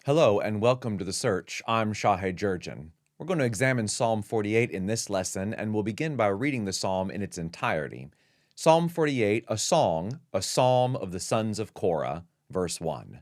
Hello and welcome to The Search. I'm Shahid Jurjan. We're going to examine Psalm 48 in this lesson, and we'll begin by reading the psalm in its entirety. Psalm 48, a song, a psalm of the sons of Korah, verse 1.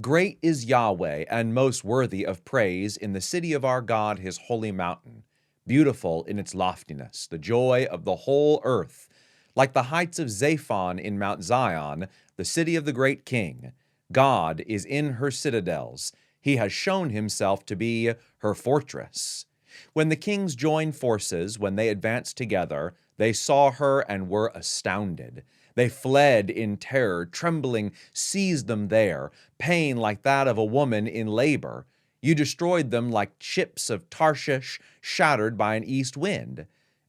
Great is Yahweh and most worthy of praise in the city of our God, his holy mountain, beautiful in its loftiness, the joy of the whole earth. Like the heights of Zaphon in Mount Zion, the city of the great king. God is in her citadels. He has shown himself to be her fortress. When the kings joined forces, when they advanced together, they saw her and were astounded. They fled in terror, trembling seized them there, pain like that of a woman in labor. You destroyed them like ships of Tarshish shattered by an east wind.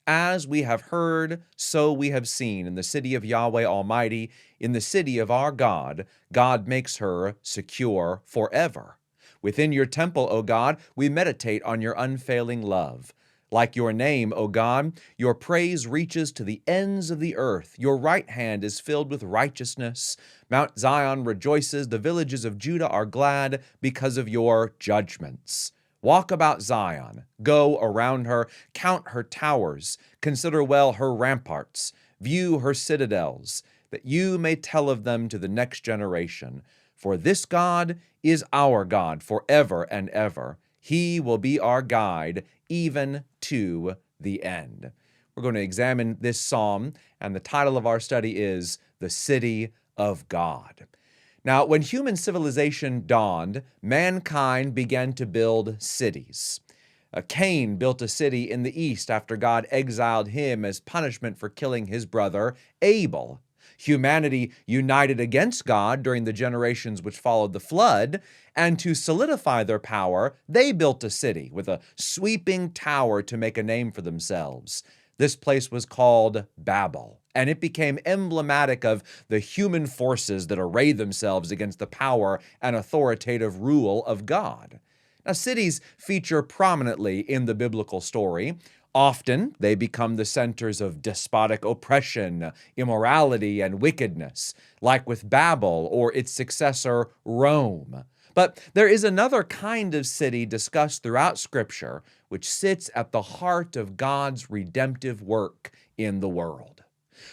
As we have heard, so we have seen in the city of Yahweh Almighty, in the city of our God, God makes her secure forever. Within your temple, O God, we meditate on your unfailing love. Like your name, O God, your praise reaches to the ends of the earth. Your right hand is filled with righteousness. Mount Zion rejoices. The villages of Judah are glad because of your judgments. Walk about Zion, go around her, count her towers, consider well her ramparts, view her citadels, that you may tell of them to the next generation. For this God is our God forever and ever. He will be our guide even to the end. We're going to examine this psalm, and the title of our study is The City of God. Now, when human civilization dawned, mankind began to build cities. Cain built a city in the east after God exiled him as punishment for killing his brother Abel. Humanity united against God during the generations which followed the flood, and to solidify their power, they built a city with a sweeping tower to make a name for themselves. This place was called Babel, and it became emblematic of the human forces that array themselves against the power and authoritative rule of God. Now, cities feature prominently in the biblical story. Often, they become the centers of despotic oppression, immorality, and wickedness, like with Babel or its successor, Rome. But there is another kind of city discussed throughout Scripture which sits at the heart of God's redemptive work in the world.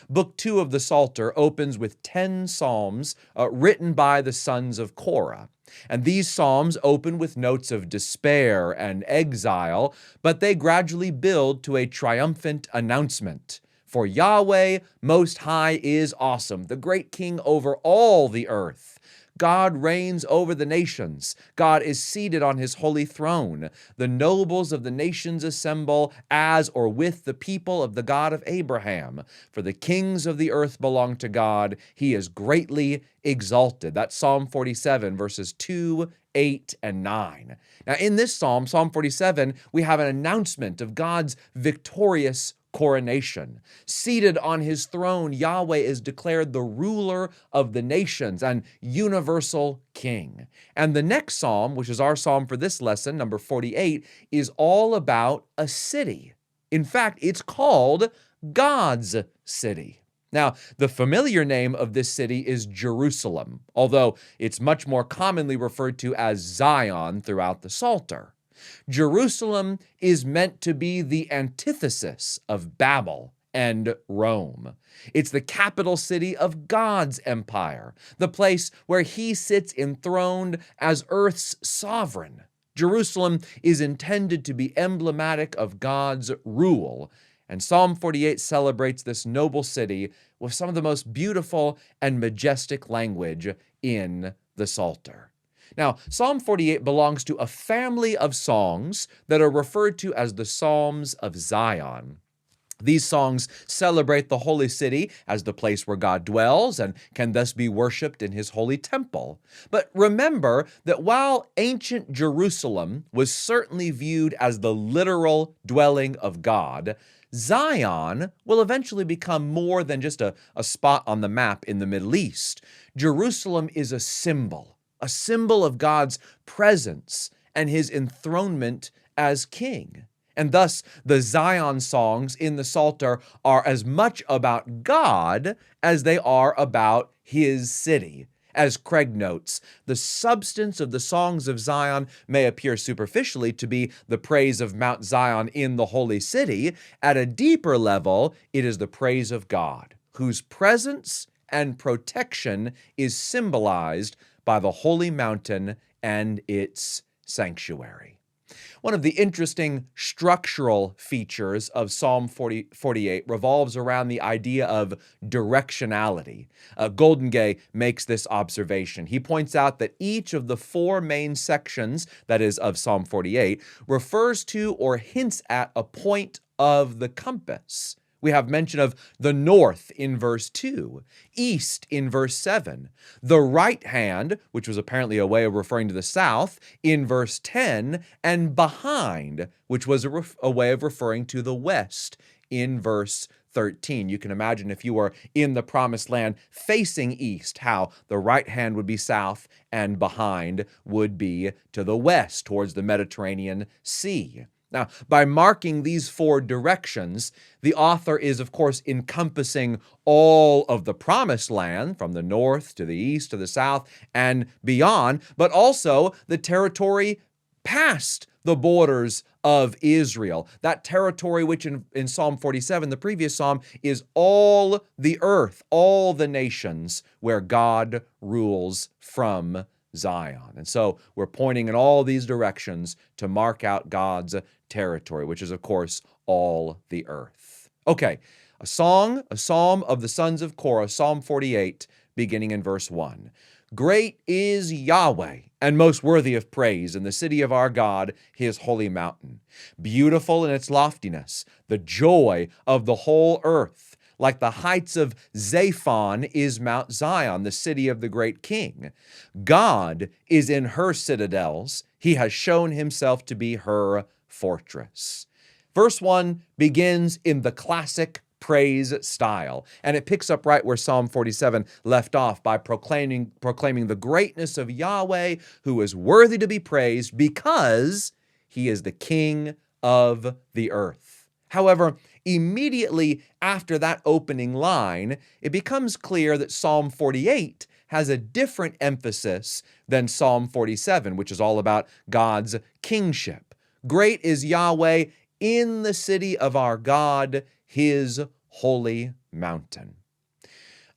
Book 2 of the Psalter opens with 10 psalms written by the sons of Korah. And these psalms open with notes of despair and exile, but they gradually build to a triumphant announcement. For Yahweh Most High is awesome, the great King over all the earth. God reigns over the nations. God is seated on his holy throne. The nobles of the nations assemble as or with the people of the God of Abraham. For the kings of the earth belong to God. He is greatly exalted. That's Psalm 47, verses 2, 8, and 9. Now, in this psalm, Psalm 47, we have an announcement of God's victorious coronation. Seated on his throne, Yahweh is declared the ruler of the nations and universal king. And the next psalm, which is our psalm for this lesson, number 48, is all about a city. In fact, it's called God's city. Now, the familiar name of this city is Jerusalem, although it's much more commonly referred to as Zion throughout the Psalter. Jerusalem is meant to be the antithesis of Babel and Rome. It's the capital city of God's empire, the place where he sits enthroned as earth's sovereign. Jerusalem is intended to be emblematic of God's rule, and Psalm 48 celebrates this noble city with some of the most beautiful and majestic language in the Psalter. Now, Psalm 48 belongs to a family of songs that are referred to as the Psalms of Zion. These songs celebrate the holy city as the place where God dwells and can thus be worshiped in his holy temple. But remember that while ancient Jerusalem was certainly viewed as the literal dwelling of God, Zion will eventually become more than just a spot on the map in the Middle East. Jerusalem is a symbol of God's presence and his enthronement as king. And thus, the Zion songs in the Psalter are as much about God as they are about his city. As Craig notes, the substance of the songs of Zion may appear superficially to be the praise of Mount Zion in the holy city. At a deeper level, it is the praise of God, whose presence and protection is symbolized by the holy mountain and its sanctuary. One of the interesting structural features of Psalm 48 revolves around the idea of directionality. Goldengay makes this observation. He points out that each of the four main sections, that is, of Psalm 48, refers to or hints at a point of the compass. We have mention of the north in verse 2, east in verse 7, the right hand, which was apparently a way of referring to the south, in verse 10, and behind, which was a way of referring to the west in verse 13. You can imagine if you were in the promised land facing east, how the right hand would be south and behind would be to the west towards the Mediterranean Sea. Now, by marking these four directions, the author is, of course, encompassing all of the promised land from the north to the east to the south and beyond, but also the territory past the borders of Israel. That territory which in Psalm 47, the previous psalm, is all the earth, all the nations where God rules from Zion. And so we're pointing in all these directions to mark out God's territory, which is, of course, all the earth. Okay, a psalm of the sons of Korah, Psalm 48, beginning in verse 1. Great is Yahweh, and most worthy of praise in the city of our God, his holy mountain. Beautiful in its loftiness, the joy of the whole earth. Like the heights of Zaphon is Mount Zion, the city of the great king. God is in her citadels. He has shown himself to be her fortress. Verse 1 begins in the classic praise style, and it picks up right where Psalm 47 left off by proclaiming the greatness of Yahweh, who is worthy to be praised because he is the king of the earth. However, immediately after that opening line, it becomes clear that Psalm 48 has a different emphasis than Psalm 47, which is all about God's kingship. Great is Yahweh in the city of our God, his holy mountain.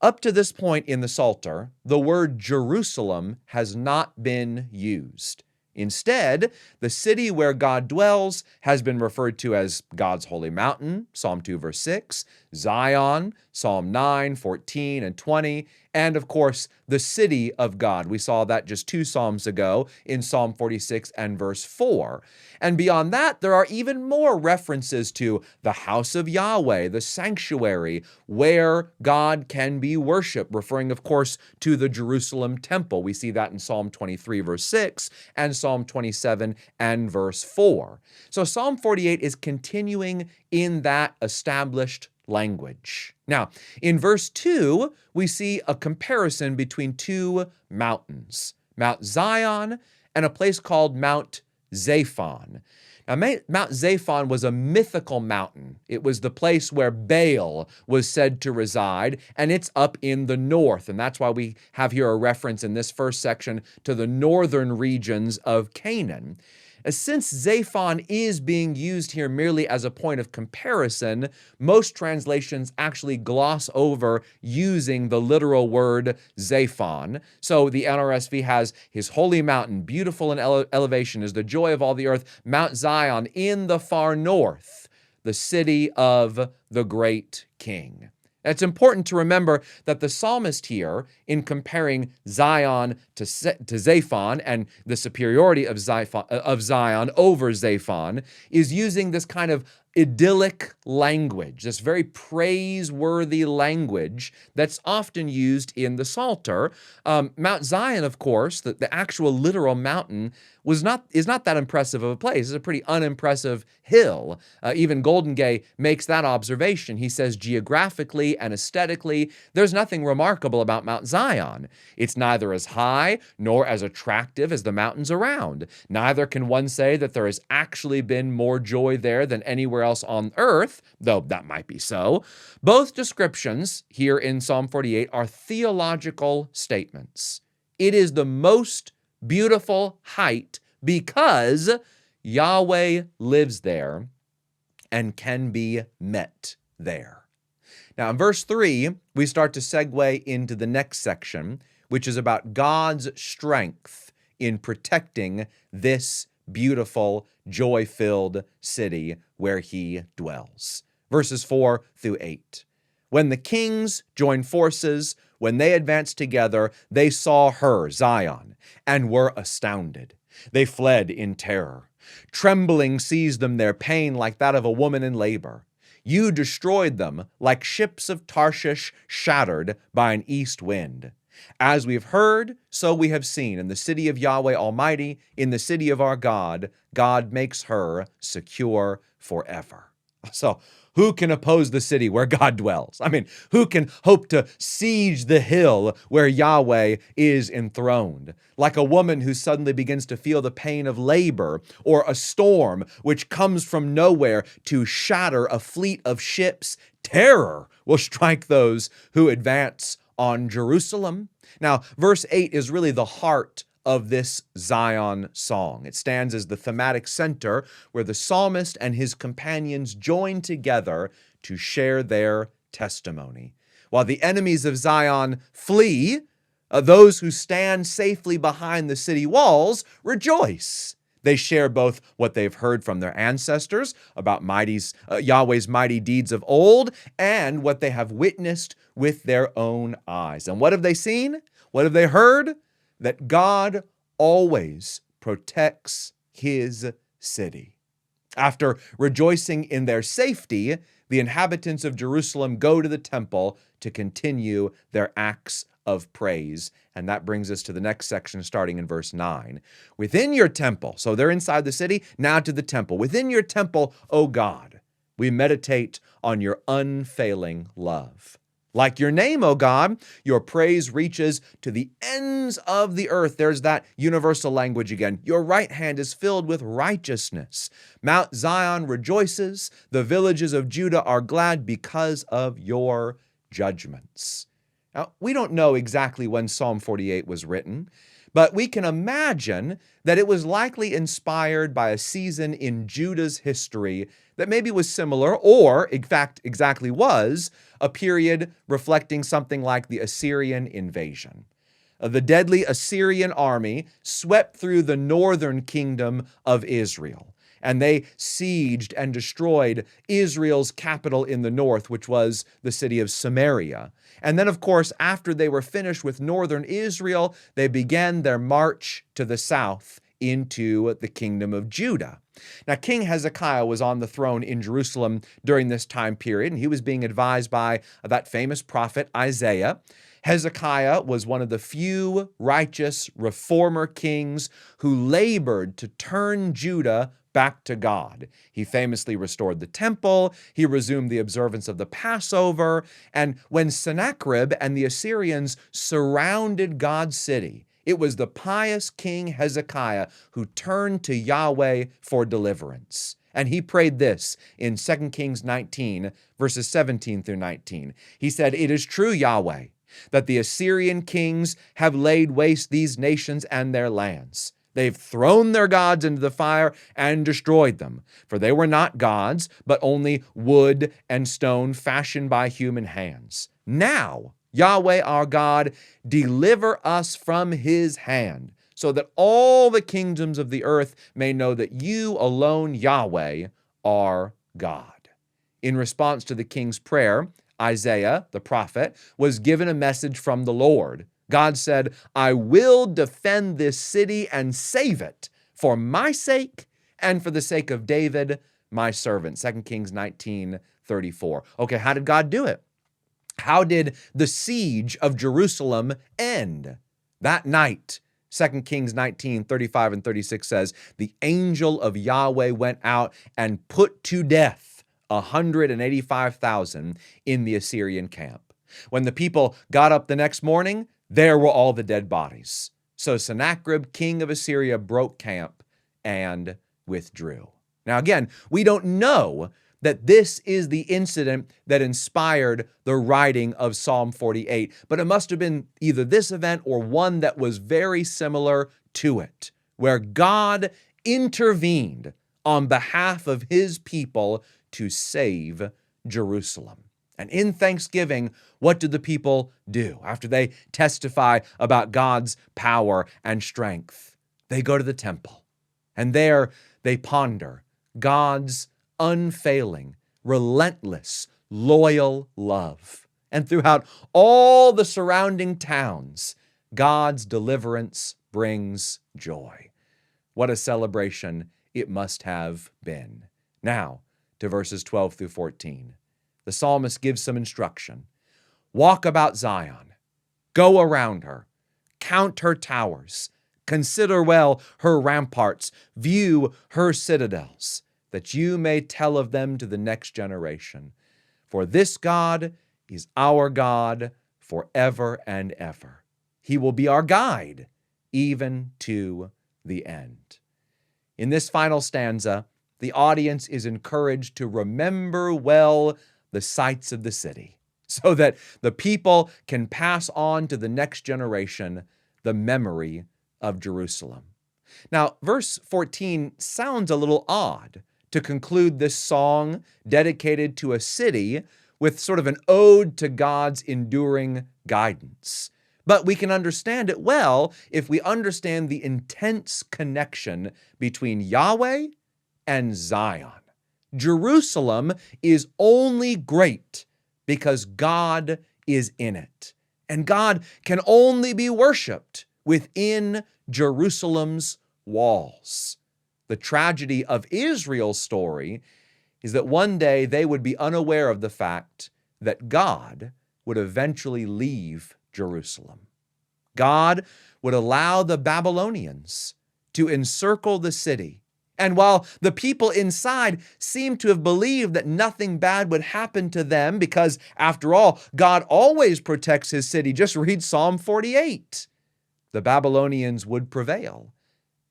Up to this point in the Psalter, the word Jerusalem has not been used. Instead, the city where God dwells has been referred to as God's holy mountain, Psalm 2, verse 6, Zion, Psalm 9, 14, and 20, and of course, the city of God. We saw that just 2 psalms ago in Psalm 46 and verse 4. And beyond that, there are even more references to the house of Yahweh, the sanctuary, where God can be worshiped, referring, of course, to the Jerusalem temple. We see that in Psalm 23, verse 6, and Psalm 27 and verse 4. So Psalm 48 is continuing in that established language. Now, in verse 2, we see a comparison between 2 mountains, Mount Zion and a place called Mount Zaphon. Now, Mount Zaphon was a mythical mountain. It was the place where Baal was said to reside, and it's up in the north. And that's why we have here a reference in this first section to the northern regions of Canaan. Since Zaphon is being used here merely as a point of comparison, most translations actually gloss over using the literal word Zaphon. So the NRSV has his holy mountain, beautiful in elevation, is the joy of all the earth, Mount Zion in the far north, the city of the great king. It's important to remember that the psalmist here, in comparing Zion to Zaphon and the superiority of Zion over Zaphon, is using this kind of idyllic language, this very praiseworthy language that's often used in the Psalter. Mount Zion, of course, the actual literal mountain, is not that impressive of a place. It's a pretty unimpressive hill. Even Goldengay makes that observation. He says geographically and aesthetically, there's nothing remarkable about Mount Zion. It's neither as high nor as attractive as the mountains around. Neither can one say that there has actually been more joy there than anywhere else on earth, though that might be so. Both descriptions here in Psalm 48 are theological statements. It is the most beautiful height because Yahweh lives there and can be met there. Now, in verse 3, we start to segue into the next section, which is about God's strength in protecting this beautiful, joy-filled city where he dwells. Verses 4 through 8. When the kings joined forces, when they advanced together, they saw her, Zion, and were astounded. They fled in terror. Trembling seized them, their pain like that of a woman in labor. You destroyed them like ships of Tarshish shattered by an east wind. As we've heard, so we have seen. In the city of Yahweh Almighty, in the city of our God, God makes her secure forever. So, who can oppose the city where God dwells? I mean, who can hope to siege the hill where Yahweh is enthroned? Like a woman who suddenly begins to feel the pain of labor, or a storm which comes from nowhere to shatter a fleet of ships, terror will strike those who advance on Jerusalem. Now, verse 8 is really the heart of this Zion song. It stands as the thematic center where the psalmist and his companions join together to share their testimony. While the enemies of Zion flee, those who stand safely behind the city walls rejoice. They share both what they've heard from their ancestors about Yahweh's mighty deeds of old and what they have witnessed with their own eyes. And what have they seen? What have they heard? That God always protects his city. After rejoicing in their safety, the inhabitants of Jerusalem go to the temple to continue their acts of praise. And that brings us to the next section, starting in verse 9. Within your temple, so they're inside the city, now to the temple. Within your temple, O God, we meditate on your unfailing love. Like your name, O God, your praise reaches to the ends of the earth. There's that universal language again. Your right hand is filled with righteousness. Mount Zion rejoices. The villages of Judah are glad because of your judgments. Now, we don't know exactly when Psalm 48 was written, but we can imagine that it was likely inspired by a season in Judah's history that maybe was similar, or in fact exactly was, a period reflecting something like the Assyrian invasion. The deadly Assyrian army swept through the northern kingdom of Israel, and they sieged and destroyed Israel's capital in the north, which was the city of Samaria. And then, of course, after they were finished with northern Israel, they began their march to the south into the kingdom of Judah. Now, King Hezekiah was on the throne in Jerusalem during this time period, and he was being advised by that famous prophet Isaiah. Hezekiah was one of the few righteous reformer kings who labored to turn Judah back to God. He famously restored the temple, he resumed the observance of the Passover, and when Sennacherib and the Assyrians surrounded God's city, it was the pious King Hezekiah who turned to Yahweh for deliverance. And he prayed this in 2 Kings 19, verses 17 through 19. He said, "It is true, Yahweh, that the Assyrian kings have laid waste these nations and their lands. They've thrown their gods into the fire and destroyed them, for they were not gods, but only wood and stone fashioned by human hands. Now, Yahweh our God, deliver us from his hand, so that all the kingdoms of the earth may know that you alone, Yahweh, are God." In response to the king's prayer, Isaiah, the prophet, was given a message from the Lord. God said, "I will defend this city and save it for my sake and for the sake of David, my servant." 2 Kings 19:34. Okay, how did God do it? How did the siege of Jerusalem end? That night, 2 Kings 19:35 and 36 says, "The angel of Yahweh went out and put to death 185,000 in the Assyrian camp. When the people got up the next morning, there were all the dead bodies. So Sennacherib, king of Assyria, broke camp and withdrew." Now again, we don't know that this is the incident that inspired the writing of Psalm 48. But it must have been either this event or one that was very similar to it, where God intervened on behalf of his people to save Jerusalem. And in thanksgiving, what do the people do after they testify about God's power and strength? They go to the temple, and there they ponder God's unfailing, relentless, loyal love. And throughout all the surrounding towns, God's deliverance brings joy. What a celebration it must have been. Now, to verses 12 through 14. The psalmist gives some instruction. Walk about Zion, go around her, count her towers, consider well her ramparts, view her citadels, that you may tell of them to the next generation. For this God is our God forever and ever. He will be our guide, even to the end. In this final stanza, the audience is encouraged to remember well the sights of the city, so that the people can pass on to the next generation the memory of Jerusalem. Now, verse 14 sounds a little odd to conclude this song dedicated to a city with sort of an ode to God's enduring guidance. But we can understand it well if we understand the intense connection between Yahweh and Zion. Jerusalem is only great because God is in it. And God can only be worshiped within Jerusalem's walls. The tragedy of Israel's story is that one day they would be unaware of the fact that God would eventually leave Jerusalem. God would allow the Babylonians to encircle the city. And while the people inside seemed to have believed that nothing bad would happen to them, because after all, God always protects his city, just read Psalm 48, the Babylonians would prevail,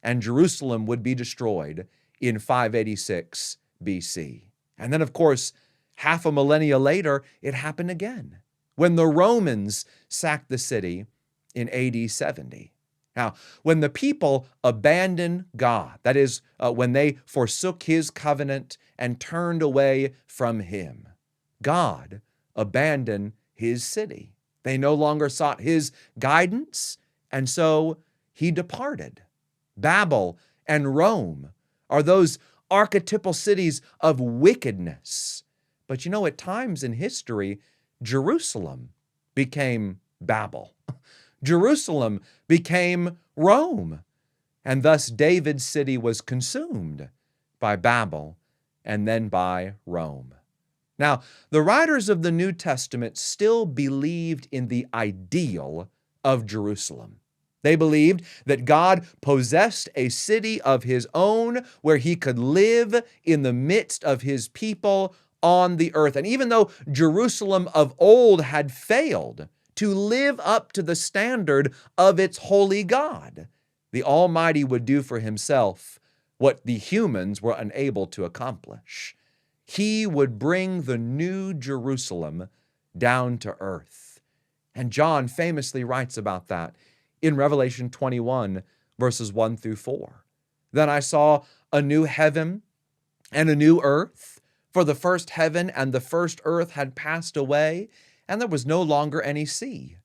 and Jerusalem would be destroyed in 586 BC. And then, of course, half a millennia later, it happened again, when the Romans sacked the city in AD 70. Now, when the people abandoned God, that is, when they forsook his covenant and turned away from him, God abandoned his city. They no longer sought his guidance, and so he departed. Babel and Rome are those archetypal cities of wickedness. But you know, at times in history, Jerusalem became Babel. Jerusalem became Rome, and thus David's city was consumed by Babel and then by Rome. Now, the writers of the New Testament still believed in the ideal of Jerusalem. They believed that God possessed a city of his own where he could live in the midst of his people on the earth. And even though Jerusalem of old had failed to live up to the standard of its holy God, the Almighty would do for himself what the humans were unable to accomplish. He would bring the new Jerusalem down to earth. And John famously writes about that in Revelation 21, verses 1 through 4. Then I saw a new heaven and a new earth, for the first heaven and the first earth had passed away, and there was no longer any sea.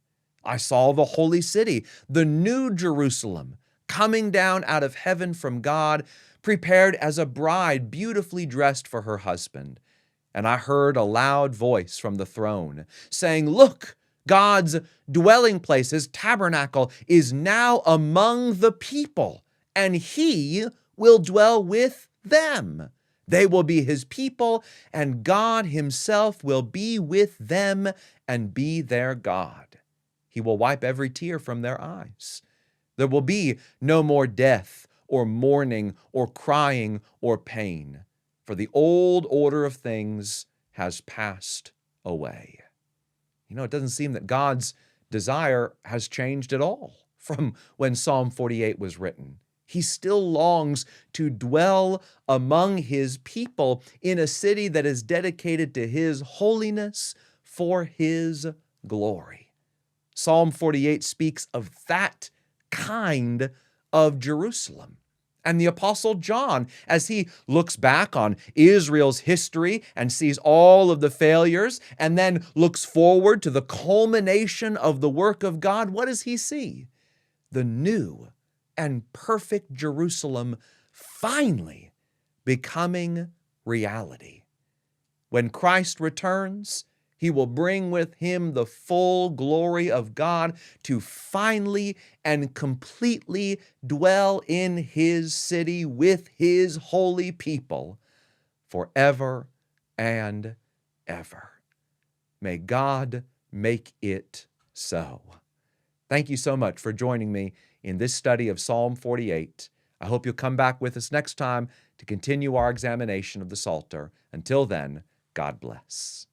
I saw the holy city, the new Jerusalem, coming down out of heaven from God, prepared as a bride beautifully dressed for her husband. And I heard a loud voice from the throne saying, "Look, God's dwelling place, his tabernacle, is now among the people, and he will dwell with them. They will be his people, and God himself will be with them and be their God. He will wipe every tear from their eyes. There will be no more death or mourning or crying or pain, for the old order of things has passed away." You know, it doesn't seem that God's desire has changed at all from when Psalm 48 was written. He still longs to dwell among his people in a city that is dedicated to his holiness for his glory. Psalm 48 speaks of that kind of Jerusalem. And the Apostle John, as he looks back on Israel's history and sees all of the failures, and then looks forward to the culmination of the work of God, what does he see? The new and perfect Jerusalem finally becoming reality. When Christ returns, he will bring with him the full glory of God to finally and completely dwell in his city with his holy people forever and ever. May God make it so. Thank you so much for joining me in this study of Psalm 48. I hope you'll come back with us next time to continue our examination of the Psalter. Until then, God bless.